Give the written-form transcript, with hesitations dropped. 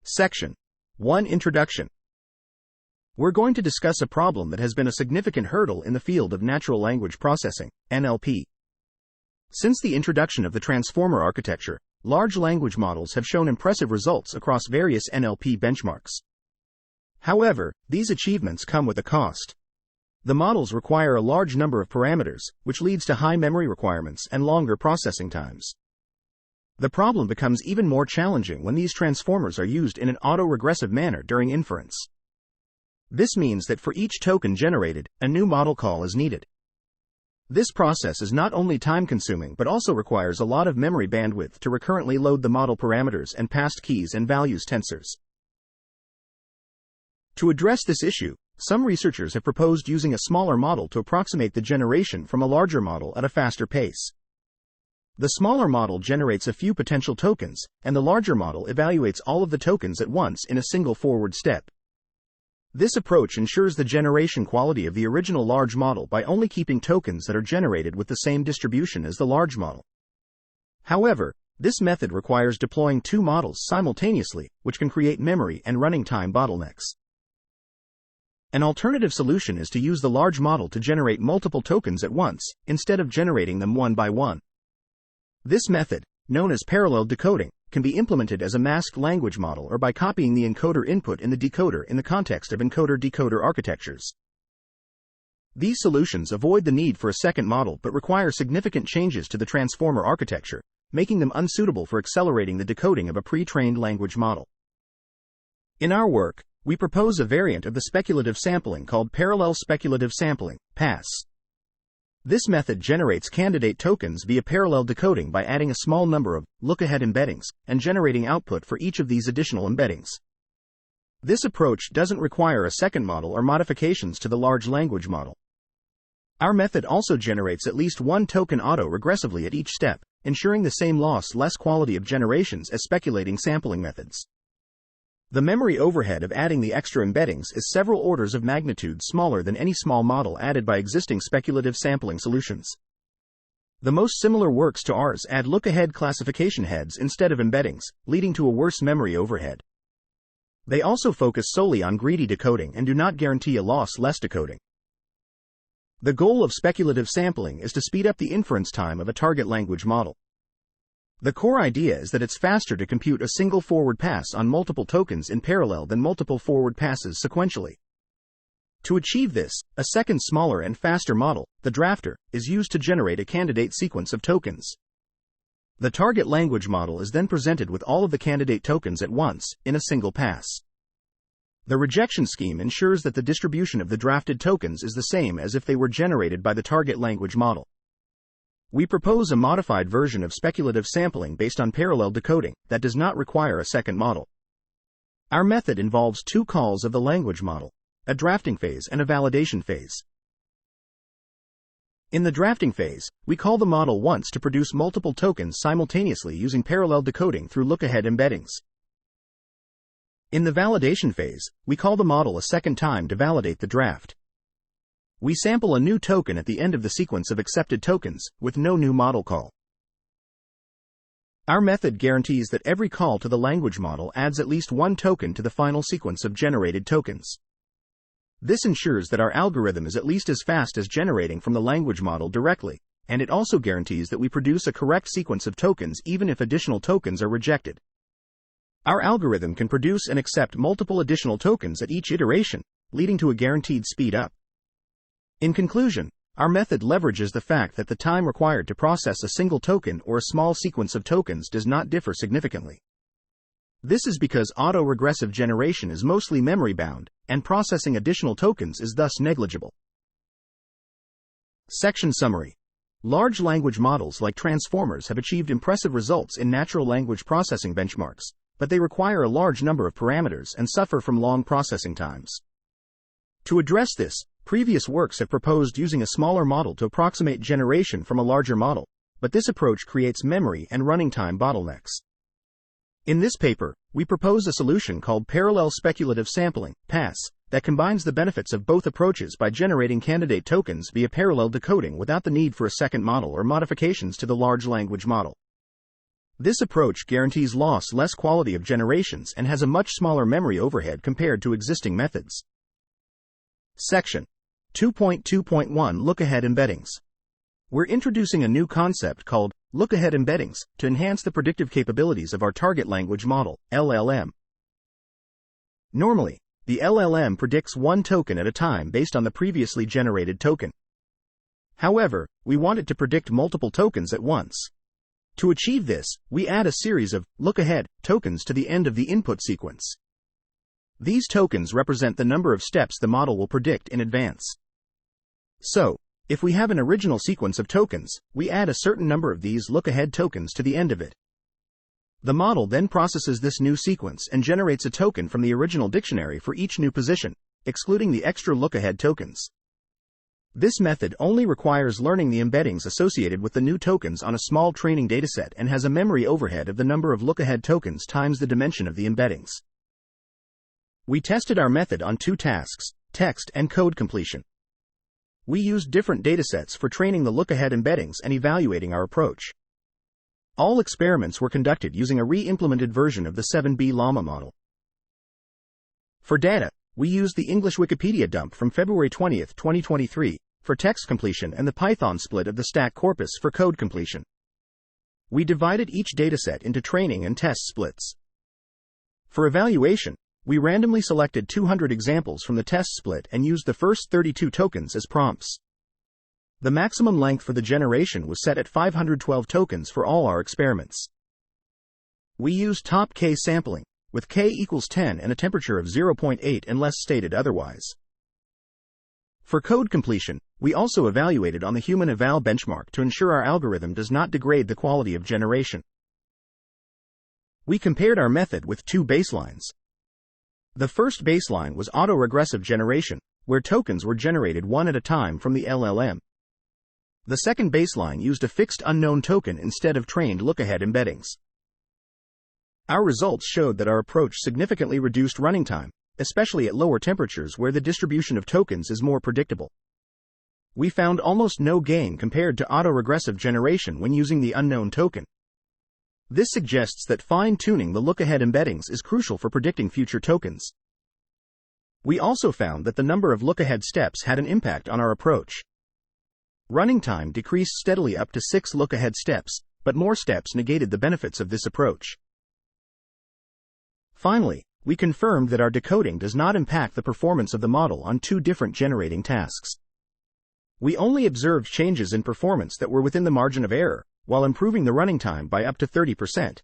Section 1 Introduction. We're going to discuss a problem that has been a significant hurdle in the field of natural language processing, NLP. Since the introduction of the transformer architecture, large language models have shown impressive results across various NLP benchmarks. However, these achievements come with a cost. The models require a large number of parameters, which leads to high memory requirements and longer processing times. The problem becomes even more challenging when these transformers are used in an autoregressive manner during inference. This means that for each token generated, a new model call is needed. This process is not only time-consuming but also requires a lot of memory bandwidth to recurrently load the model parameters and passed keys and values tensors. To address this issue, some researchers have proposed using a smaller model to approximate the generation from a larger model at a faster pace. The smaller model generates a few potential tokens, and the larger model evaluates all of the tokens at once in a single forward step. This approach ensures the generation quality of the original large model by only keeping tokens that are generated with the same distribution as the large model. However, this method requires deploying two models simultaneously, which can create memory and running time bottlenecks. An alternative solution is to use the large model to generate multiple tokens at once, instead of generating them one by one. This method, known as parallel decoding, can be implemented as a masked language model or by copying the encoder input in the decoder in the context of encoder-decoder architectures. These solutions avoid the need for a second model but require significant changes to the transformer architecture, making them unsuitable for accelerating the decoding of a pre-trained language model. In our work, we propose a variant of the speculative sampling called parallel speculative sampling, PaSS. This method generates candidate tokens via parallel decoding by adding a small number of look-ahead embeddings and generating output for each of these additional embeddings. This approach doesn't require a second model or modifications to the large language model. Our method also generates at least one token auto-regressively at each step, ensuring the same loss-less quality of generations as speculating sampling methods. The memory overhead of adding the extra embeddings is several orders of magnitude smaller than any small model added by existing speculative sampling solutions. The most similar works to ours add look-ahead classification heads instead of embeddings, leading to a worse memory overhead. They also focus solely on greedy decoding and do not guarantee a loss-less decoding. The goal of speculative sampling is to speed up the inference time of a target language model. The core idea is that it's faster to compute a single forward pass on multiple tokens in parallel than multiple forward passes sequentially. To achieve this, a second smaller and faster model, the drafter, is used to generate a candidate sequence of tokens. The target language model is then presented with all of the candidate tokens at once, in a single pass. The rejection scheme ensures that the distribution of the drafted tokens is the same as if they were generated by the target language model. We propose a modified version of speculative sampling based on parallel decoding that does not require a second model. Our method involves two calls of the language model, a drafting phase and a validation phase. In the drafting phase, we call the model once to produce multiple tokens simultaneously using parallel decoding through look-ahead embeddings. In the validation phase, we call the model a second time to validate the draft. We sample a new token at the end of the sequence of accepted tokens, with no new model call. Our method guarantees that every call to the language model adds at least one token to the final sequence of generated tokens. This ensures that our algorithm is at least as fast as generating from the language model directly, and it also guarantees that we produce a correct sequence of tokens even if additional tokens are rejected. Our algorithm can produce and accept multiple additional tokens at each iteration, leading to a guaranteed speed up. In conclusion, our method leverages the fact that the time required to process a single token or a small sequence of tokens does not differ significantly. This is because auto-regressive generation is mostly memory-bound, and processing additional tokens is thus negligible. Section Summary. Large language models like transformers have achieved impressive results in natural language processing benchmarks, but they require a large number of parameters and suffer from long processing times. To address this, previous works have proposed using a smaller model to approximate generation from a larger model, but this approach creates memory and running time bottlenecks. In this paper, we propose a solution called parallel speculative sampling, PaSS, that combines the benefits of both approaches by generating candidate tokens via parallel decoding without the need for a second model or modifications to the large language model. This approach guarantees less quality of generations and has a much smaller memory overhead compared to existing methods. Section 2.2.1 Look-Ahead Embeddings. We're introducing a new concept called look-ahead embeddings to enhance the predictive capabilities of our target language model, LLM. Normally, the LLM predicts one token at a time based on the previously generated token. However, we want it to predict multiple tokens at once. To achieve this, we add a series of look-ahead tokens to the end of the input sequence. These tokens represent the number of steps the model will predict in advance. So, if we have an original sequence of tokens, we add a certain number of these look-ahead tokens to the end of it. The model then processes this new sequence and generates a token from the original dictionary for each new position, excluding the extra look-ahead tokens. This method only requires learning the embeddings associated with the new tokens on a small training dataset and has a memory overhead of the number of look-ahead tokens times the dimension of the embeddings. We tested our method on two tasks, text and code completion. We used different datasets for training the look-ahead embeddings and evaluating our approach. All experiments were conducted using a re-implemented version of the 7B Llama model. For data, we used the English Wikipedia dump from February 20, 2023, for text completion and the Python split of the stack corpus for code completion. We divided each dataset into training and test splits. For evaluation, we randomly selected 200 examples from the test split and used the first 32 tokens as prompts. The maximum length for the generation was set at 512 tokens for all our experiments. We used top K sampling, with K equals 10 and a temperature of 0.8 unless stated otherwise. For code completion, we also evaluated on the human eval benchmark to ensure our algorithm does not degrade the quality of generation. We compared our method with two baselines. The first baseline was autoregressive generation, where tokens were generated one at a time from the LLM. The second baseline used a fixed unknown token instead of trained look-ahead embeddings. Our results showed that our approach significantly reduced running time, especially at lower temperatures where the distribution of tokens is more predictable. We found almost no gain compared to autoregressive generation when using the unknown token. This suggests that fine-tuning the look-ahead embeddings is crucial for predicting future tokens. We also found that the number of look-ahead steps had an impact on our approach. Running time decreased steadily up to 6 look-ahead steps, but more steps negated the benefits of this approach. Finally, we confirmed that our decoding does not impact the performance of the model on two different generating tasks. We only observed changes in performance that were within the margin of error, while improving the running time by up to 30%.